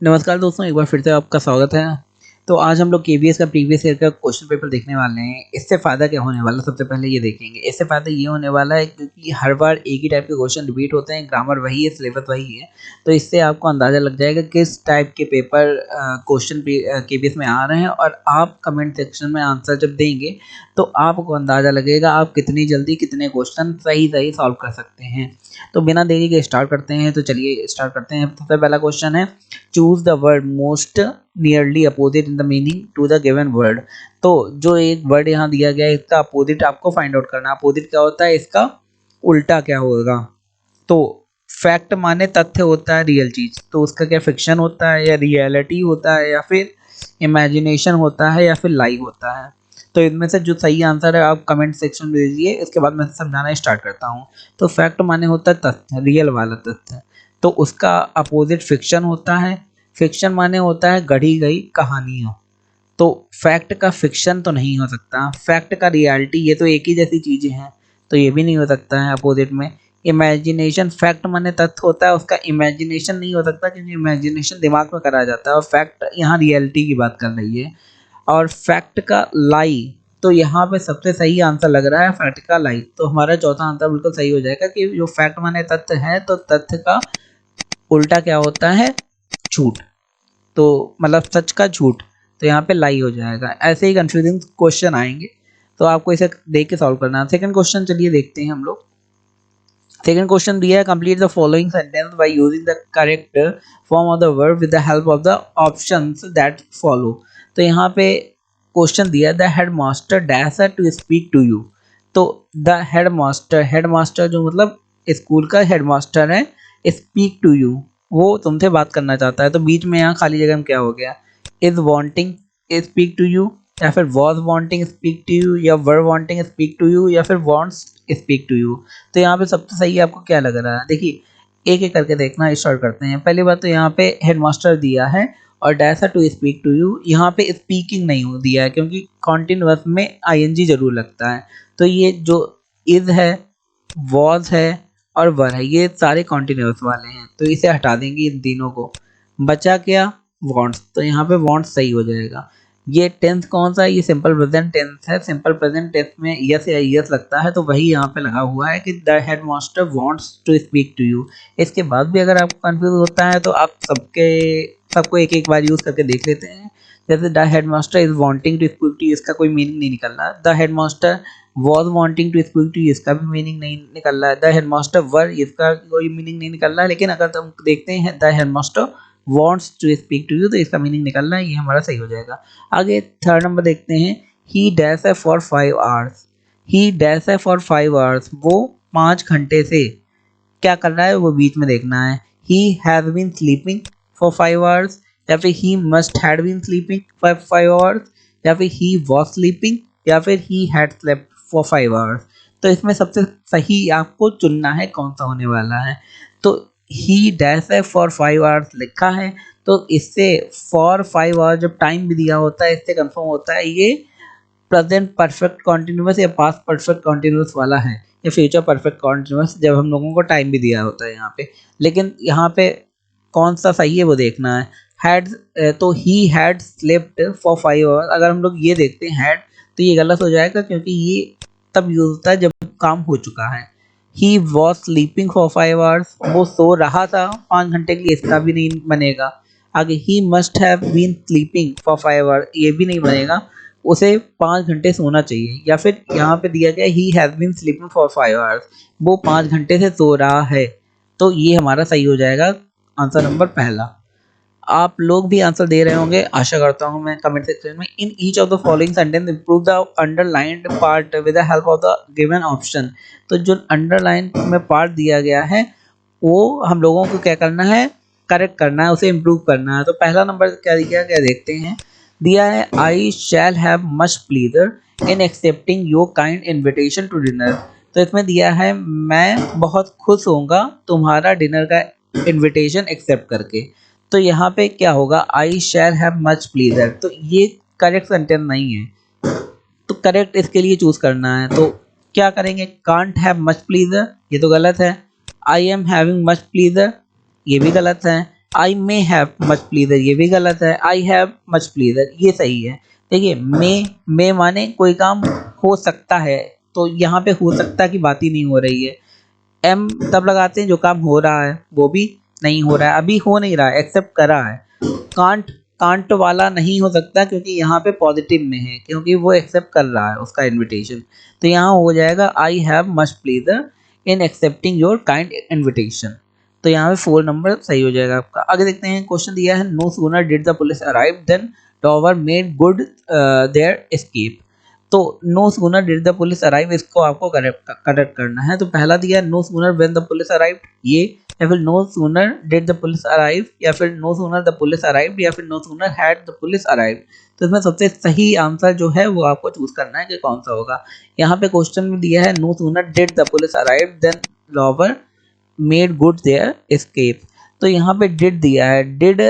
नमस्कार दोस्तों, एक बार फिर से आपका स्वागत है। तो आज हम लोग केवीएस का प्रीवियस ईयर का क्वेश्चन पेपर देखने वाले हैं। इससे फ़ायदा क्या होने वाला है, सबसे पहले ये देखेंगे। इससे फ़ायदा ये होने वाला है क्योंकि हर बार एक ही टाइप के क्वेश्चन रिपीट होते हैं, ग्रामर वही है, सिलेबस वही है। तो इससे आपको अंदाज़ा लग जाएगा किस टाइप के पेपर क्वेश्चन केवीएस में आ रहे हैं, और आप कमेंट सेक्शन में आंसर जब देंगे तो आपको अंदाज़ा लगेगा आप कितनी जल्दी कितने क्वेश्चन सही सॉल्व कर सकते हैं। तो बिना देरी के स्टार्ट करते हैं। तो चलिए स्टार्ट करते हैं। सबसे पहला क्वेश्चन है, choose the word most nearly opposite in the meaning to the given word. तो जो एक वर्ड यहाँ दिया गया है, इसका अपोजिट आपको फाइंड आउट करना है। अपोजिट क्या होता है, इसका उल्टा क्या होगा। तो फैक्ट माने तथ्य होता है, रियल चीज, तो उसका क्या फिक्शन होता है या रियलिटी होता है या फिर इमेजिनेशन होता है या फिर लाई होता है। तो इनमें से जो सही आंसर है आप कमेंट सेक्शन में दीजिए। इसके बाद मैं समझाना स्टार्ट करता हूँ। तो फैक्ट माने होता है तथ्य, रियल वाला तथ्य, तो उसका अपोजिट फिक्शन होता है। फिक्शन माने होता है गढ़ी गई कहानियों। तो फैक्ट का फिक्शन तो नहीं हो सकता, फैक्ट का रियलिटी, ये तो एक ही जैसी चीजें हैं, तो ये भी नहीं हो सकता है अपोजिट में। इमेजिनेशन, फैक्ट माने तथ्य होता है, उसका इमेजिनेशन नहीं हो सकता क्योंकि इमेजिनेशन दिमाग में करा जाता है और फैक्ट यहाँ रियलिटी की बात कर रही है। और फैक्ट का लाई, तो यहाँ पे सबसे सही आंसर लग रहा है फैक्ट का लाई। तो हमारा चौथा आंसर बिल्कुल सही हो जाएगा कि जो फैक्ट माने तथ्य है, तो तथ्य का उल्टा क्या होता है, झूठ। तो मतलब सच का झूठ, तो यहाँ पे लाई हो जाएगा। ऐसे ही कंफ्यूजिंग क्वेश्चन आएंगे, तो आपको इसे देख के सॉल्व करना है। सेकंड क्वेश्चन चलिए देखते हैं हम लोग। सेकंड क्वेश्चन दिया है, complete the following sentence by using the correct form of the verb with the help of the options that follow. तो यहाँ पे क्वेश्चन दिया है, the headmaster dash to speak to you. तो द हेडमास्टर, हेडमास्टर जो मतलब school का headmaster है, स्पीक टू यू, वो तुमसे बात करना चाहता है। तो बीच में यहाँ खाली जगह में क्या हो गया, is wanting speak to you, या फिर was wanting speak to you, या were wanting speak to you, या फिर वांट्स स्पीक टू यू। तो यहाँ पे सबसे सही आपको क्या लग रहा है, देखिए एक एक करके देखना स्टार्ट करते हैं। पहली बात तो यहाँ पे हेडमास्टर दिया है और dasher to speak to you, यहाँ पे स्पीकिंग नहीं हो दिया है क्योंकि कॉन्टिन्यूअस में आईएनजी जरूर लगता है। तो ये जो इज है, वॉज है और वर है, ये सारे कॉन्टिन्यूअस वाले हैं, तो इसे हटा देंगे इन तीनों को। बचा क्या, वॉन्ट्स, तो यहाँ पे वॉन्ट्स सही हो जाएगा। ये टेंस कौन सा है, ये सिंपल प्रेजेंट टेंस है। सिंपल प्रेजेंट टेंस में यस या यस लगता है, तो वही यहाँ पे लगा हुआ है कि the headmaster wants to speak to you. इसके बाद भी अगर आपको कंफ्यूज होता है तो आप सबको एक एक बार यूज करके देख लेते हैं। जैसे the headmaster is wanting to speak to you, इसका कोई मीनिंग नहीं निकल रहा। The headmaster was wanting to speak to you, इसका भी मीनिंग नहीं निकल रहा है। द हेडमास्टर वर, इसका कोई मीनिंग नहीं निकल रहा है। लेकिन अगर तुम देखते हैं the headmaster wants to speak to you, तो इसका मीनिंग निकल रहा है, ये हमारा सही हो जाएगा। आगे थर्ड नंबर देखते हैं, he dash है for 5 hours। he dash है for 5 hours, वो 5 घंटे से क्या कर रहा है वो बीच में देखना है। he has been sleeping for 5 hours, या फिर he must had been sleeping for 5 hours, या फिर he was sleeping, या फिर he had slept for 5 hours। तो इसमें सबसे सही आपको चुनना है कौन सा होने वाला है। तो ही डैश है फॉर 5 आवर्स लिखा है, तो इससे फॉर 5 आवर्स जब टाइम भी दिया होता है, इससे कंफर्म होता है ये प्रेजेंट परफेक्ट कॉन्टिन्यूअस या पास्ट परफेक्ट कॉन्टिन्यूअस वाला है, या फ्यूचर परफेक्ट कॉन्टिन्यूअस जब हम लोगों को टाइम भी दिया होता है यहाँ पे। लेकिन यहाँ पे कौन सा सही है वो देखना है। हैड, तो he had slept for 5 hours, अगर हम लोग ये देखते हैं हैड, तो ये गलत हो जाएगा क्योंकि ये तब यूज होता है जब काम हो चुका है। He was sleeping for 5 hours, वो सो रहा था 5 घंटे के लिए, इसका भी नहीं बनेगा। आगे he must have been sleeping for 5 hours, ये भी नहीं बनेगा, उसे 5 घंटे सोना चाहिए। या फिर यहाँ पे दिया गया he has been sleeping for 5 hours, वो 5 घंटे से सो रहा है, तो ये हमारा सही हो जाएगा आंसर नंबर पहला। आप लोग भी आंसर दे रहे होंगे, आशा करता हूँ मैं, कमेंट सेक्शन में। In each of the following sentence improve the underlined part with the help of the given option. तो जो अंडरलाइन में पार्ट दिया गया है वो हम लोगों को क्या करना है, करेक्ट करना है, उसे इम्प्रूव करना है। तो पहला नंबर क्या दिया गया देखते हैं। दिया है, I shall have much pleasure in accepting your kind invitation to dinner. तो इसमें दिया है, मैं बहुत खुश होऊंगा तुम्हारा डिनर का इन्विटेशन एक्सेप्ट करके। तो यहाँ पे क्या होगा, आई शैल हैव मच प्लीजर, तो ये करेक्ट सेंटेंस नहीं है, तो करेक्ट इसके लिए चूज करना है। तो क्या करेंगे, कांट हैव मच प्लीजर, ये तो गलत है। I am having much pleaser, ये भी गलत है। आई मे हैव मच प्लीजर ये भी गलत है, आई हैव मच प्लीजर ये सही है। देखिए मे माने कोई काम हो सकता है, तो यहाँ पे हो सकता की बात ही नहीं हो रही है। एम तब लगाते हैं जो काम हो रहा है, वो भी नहीं हो रहा है, अभी हो नहीं रहा है, एक्सेप्ट कर रहा है। कांट कांट वाला नहीं हो सकता क्योंकि यहाँ पे पॉजिटिव में है, क्योंकि वो एक्सेप्ट कर रहा है उसका इनविटेशन। तो यहाँ हो जाएगा I have much pleasure in accepting your kind invitation. तो यहाँ पे 4 नंबर सही हो जाएगा आपका। आगे देखते हैं, क्वेश्चन दिया है no sooner did the police arrive than robber made good their escape. तो no sooner did the police arrive, इसको आपको करेक्ट करना है। तो पहला दिया है no sooner when the police arrive, ये, या फिर no sooner did the police arrive, या फिर no sooner the police arrive, या फिर no sooner had the police arrive. तो इसमें सबसे सही आंसर जो है वो आपको चूज करना है कि कौन सा होगा। यहाँ पे क्वेश्चन में दिया है no sooner did the police arrive than robber made good their escape. तो यहाँ पे डिड दिया है, डिड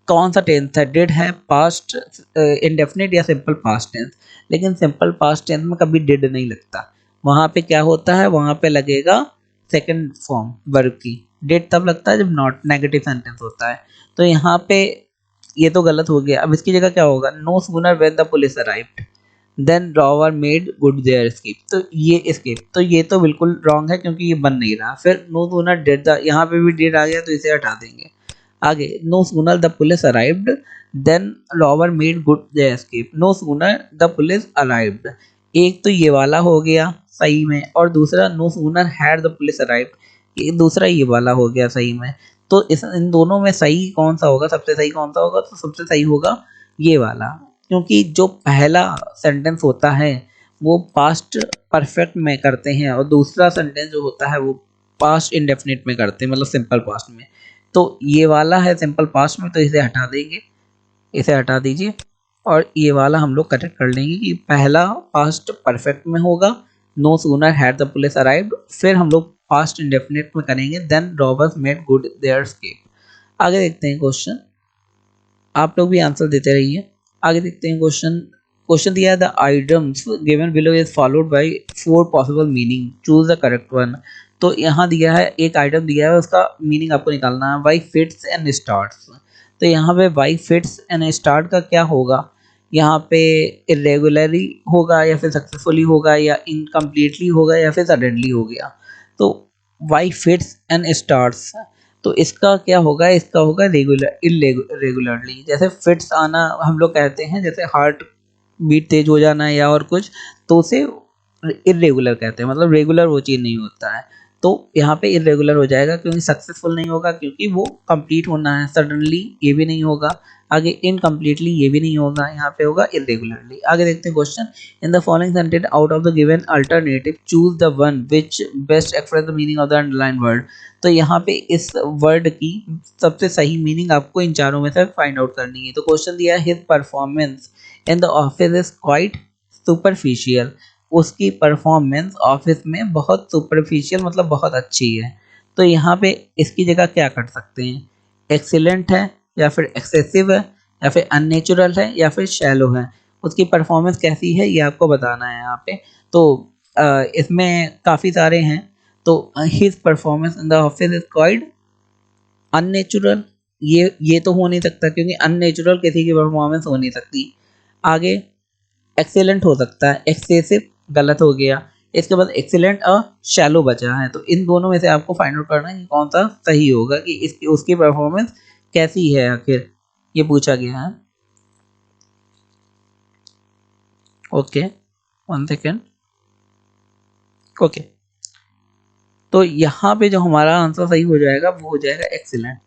कौन सा टेंस है? डिड है पास्ट इंडेफिनिट या सिंपल पास्ट टेंस, लेकिन सिंपल पास्ट टेंस में कभी डिड नहीं लगता। वहां पे क्या होता है, वहां पे लगेगा सेकंड फॉर्म वर्ब की। डिड तब लगता है जब नॉट नेगेटिव सेंटेंस होता है। तो यहाँ पे ये तो गलत हो गया। अब इसकी जगह क्या होगा, no sooner when the police arrived than robber made good their escape. तो ये एस्केप, तो ये तो बिल्कुल रॉन्ग है क्योंकि ये बन नहीं रहा। फिर नो सूनर डिड द, यहाँ पे भी डिड आ गया तो इसे हटा देंगे। आगे no sooner the police arrived than robber made good their escape. No sooner the police arrived, एक तो ये वाला हो गया सही में, और दूसरा no sooner had the police arrived, ये दूसरा ये वाला हो गया सही में। तो इस इन दोनों में सही कौन सा होगा, सबसे सही कौन सा होगा? तो सबसे सही होगा ये वाला, क्योंकि जो पहला सेंटेंस होता है वो पास्ट परफेक्ट में करते हैं और दूसरा सेंटेंस जो होता है वो पास्ट इंडेफिनिट में करते हैं, मतलब सिंपल पास्ट में। तो ये वाला है सिंपल पास्ट में, तो इसे हटा देंगे, इसे हटा दीजिए, और ये वाला हम लोग करेक्ट कर लेंगे कि पहला पास्ट परफेक्ट में होगा, no sooner had the police arrived, फिर हम लोग पास्ट इंडेफिनिट में करेंगे than robbers made good their escape. आगे देखते हैं क्वेश्चन, आप लोग भी आंसर देते रहिए। आगे देखते हैं क्वेश्चन। क्वेश्चन दिया है the items given below is followed by 4 possible meaning, choose the correct one. तो यहाँ दिया है एक आइटम दिया है, उसका मीनिंग आपको निकालना है। वाई फिट्स एंड स्टार्ट्स, तो यहाँ पे वाई फिट्स एंड स्टार्ट का क्या होगा? यहाँ पे इरेगुलरली होगा या फिर सक्सेसफुली होगा या इनकम्प्लीटली होगा या फिर सडनली हो गया। तो वाई फिट्स एंड स्टार्ट्स, तो इसका क्या होगा? इसका होगा रेगुलर इरेगुलरली। जैसे फिट्स आना हम लोग कहते हैं, जैसे हार्ट बीट तेज हो जाना या और कुछ, तो उसे इरेगुलर कहते हैं, मतलब रेगुलर वो चीज़ नहीं होता है। तो यहाँ पे इरेगुलर हो जाएगा क्योंकि सक्सेसफुल नहीं होगा, क्योंकि वो कंप्लीट होना है। सडनली ये भी नहीं होगा, आगे इनकम्प्लीटली ये भी नहीं होगा, यहाँ पे होगा इरेगुलरली। आगे देखते हैं question. In the following sentence out of the given alternative choose the one which best express the meaning of the underline word. तो यहाँ पे इस वर्ड की सबसे सही मीनिंग आपको इन चारों में से फाइंड आउट करनी है। तो क्वेश्चन दिया है his performance in the office is quite superficial, उसकी परफॉर्मेंस ऑफिस में बहुत सुपरफिशियल मतलब बहुत अच्छी है। तो यहाँ पे इसकी जगह क्या कर सकते हैं? एक्सीलेंट है, या फिर एक्सेसिव है, या फिर अननेचुरल है, या फिर शैलो है। उसकी परफॉर्मेंस कैसी है ये आपको बताना है यहाँ पे। तो इसमें काफ़ी सारे हैं। तो his performance in the office is quite unnatural, ये तो हो नहीं सकता क्योंकि अननेचुरल किसी की परफॉर्मेंस हो नहीं सकती। आगे एक्सेलेंट हो सकता है, एक्सेसिव गलत हो गया। इसके बाद एक्सीलेंट और शैलो बचा है। तो इन दोनों में से आपको फाइंड आउट करना है कि कौन सा सही होगा, कि इसकी उसकी परफॉर्मेंस कैसी है आखिर, ये पूछा गया है। Okay, 1 second. ओके, तो यहाँ पे जो हमारा आंसर सही हो जाएगा वो हो जाएगा एक्सीलेंट,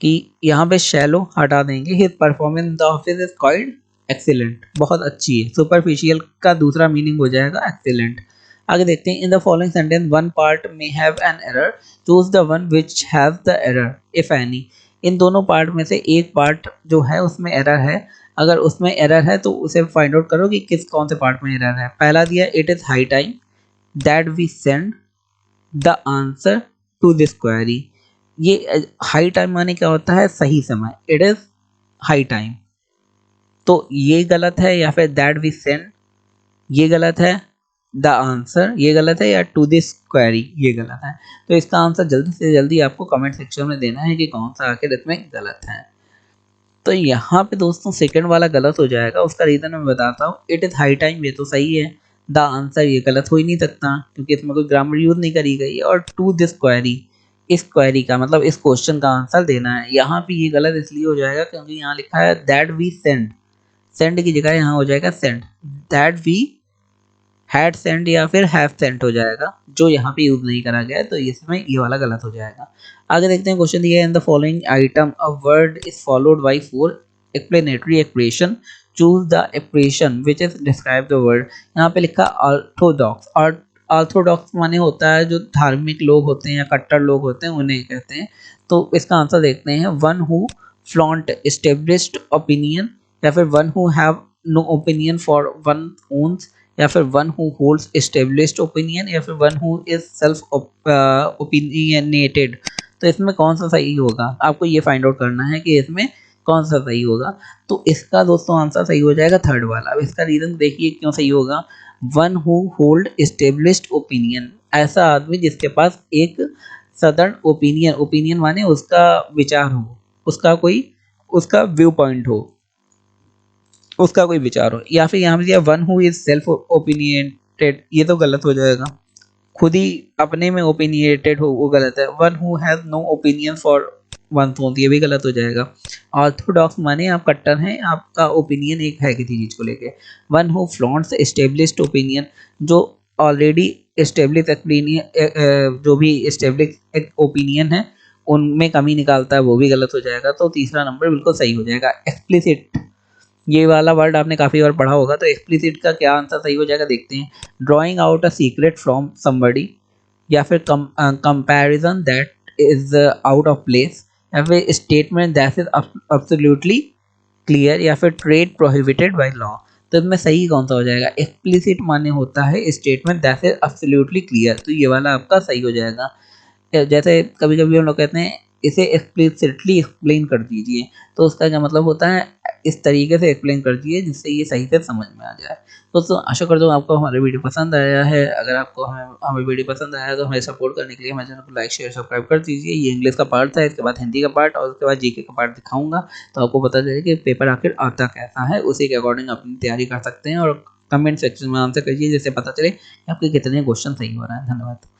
कि यहाँ पे शैलो हटा देंगे। His performance in the office is quite excellent, बहुत अच्छी है। सुपरफिशियल का दूसरा मीनिंग हो जाएगा एक्सीलेंट। आगे देखते हैं। In the following sentence one part में have an error, choose the one which has the error if any. इन दोनों पार्ट में से एक पार्ट जो है उसमें एरर है, अगर उसमें एरर है तो उसे फाइंड आउट करो कि कौन से पार्ट में एरर है। पहला दिया it is high time that we send the answer to this query. ये हाई टाइम माने क्या होता है? सही समय, इट इज हाई टाइम। तो ये गलत है, या फिर दैट वी सेंड ये गलत है, द आंसर ये गलत है, या टू दिस क्वेरी ये गलत है। तो इसका आंसर जल्दी से जल्दी आपको कमेंट सेक्शन में देना है कि कौन सा आखिर इसमें गलत है। तो यहाँ पे दोस्तों सेकंड वाला गलत हो जाएगा, उसका रीज़न मैं बताता हूँ। इट इज़ हाई टाइम, ये तो सही है। द आंसर ये गलत हो ही नहीं सकता क्योंकि इसमें कोई ग्रामर यूज़ नहीं करी गई है। और टू दिस क्वेरी, इस क्वेरी का मतलब इस क्वेश्चन का आंसर देना है। यहाँ पे ये गलत इसलिए हो जाएगा क्योंकि यहाँ लिखा है दैट वी सेंड, सेंड की जगह यहाँ हो जाएगा send. That we had sent या फिर हैव सेंट हो जाएगा, जो यहाँ पे यूज नहीं करा गया है, तो इसमें ये वाला गलत हो जाएगा। आगे देखते हैं क्वेश्चन दिया है इन the following item a word is followed by 4 explanatory expression, choose the expression which is describe the word. यहाँ पे लिखा ऑर्थोडॉक्स, और ऑर्थोडॉक्स माने होता है जो धार्मिक लोग होते हैं या कट्टर लोग होते हैं उन्हें कहते हैं। तो इसका आंसर देखते हैं, one who flaunt established opinion, या फिर one who have no opinion for one owns, या फिर one who holds established opinion, या फिर one who is self opinionated. तो इसमें कौन सा सही होगा आपको ये फाइंड आउट करना है कि इसमें कौन सा सही होगा। तो इसका दोस्तों आंसर सही हो जाएगा थर्ड वाला। अब इसका रीजन देखिए क्यों सही होगा। One who hold established opinion, ऐसा आदमी जिसके पास एक सदर्न ओपिनियन, ओपिनियन माने उसका विचार हो, उसका कोई उसका व्यू पॉइंट हो, उसका कोई विचार हो। या फिर यहाँ पे दिया one who is self opinionated, ये तो गलत हो जाएगा। खुद ही अपने में ओपिनियटेड हो वो गलत है। One who has no opinion for one own, ये भी गलत हो जाएगा। ऑर्थोडॉक्स माने आप कट्टर हैं, आपका ओपिनियन एक है किसी चीज को लेके। वन हु फ्लॉन्ट्स एस्टेब्लिश्ड ओपिनियन, जो ऑलरेडी एस्टेब्लिश ओपिनियन, जो भी एस्टेब्लिश ओपिनियन है उनमें कमी निकालता है, वो भी गलत हो जाएगा। तो तीसरा नंबर बिल्कुल सही हो जाएगा। एक्सप्लिसिट, ये वाला वर्ड आपने काफ़ी बार पढ़ा होगा। तो एक्सप्लिसिट का क्या आंसर सही हो जाएगा देखते हैं। Drawing out a secret from somebody, या फिर comparison that is out of place, या फिर statement that is absolutely clear, या फिर ट्रेड प्रोहिबिटेड बाय लॉ। तो इसमें सही कौन सा हो जाएगा। एक्सप्लिसिट माने होता है statement that is absolutely clear, तो ये वाला आपका सही हो जाएगा। जैसे कभी कभी हम लोग कहते हैं इसे एक्सप्लिसिटली एक्सप्लेन कर दीजिए, तो उसका क्या मतलब होता है, इस तरीके से एक्सप्लेन कर दीजिए जिससे ये सही से समझ में आ जाए। दोस्तों आशा करता हूँ आपको हमारे वीडियो पसंद आया है। अगर आपको हमें वीडियो पसंद आया है तो हमें सपोर्ट करने के लिए हमारे चैनल को लाइक शेयर सब्सक्राइब कर दीजिए। ये इंग्लिश का पार्ट था, इसके बाद हिंदी का पार्ट और उसके बाद जीके का पार्ट दिखाऊंगा, तो आपको पता चले कि पेपर आखिर आता कैसा है, उसी के अकॉर्डिंग अपनी तैयारी कर सकते हैं। और कमेंट सेक्शन में आंसर करिए जिससे पता चले कि आपके कितने क्वेश्चन सही हो रहे हैं। धन्यवाद।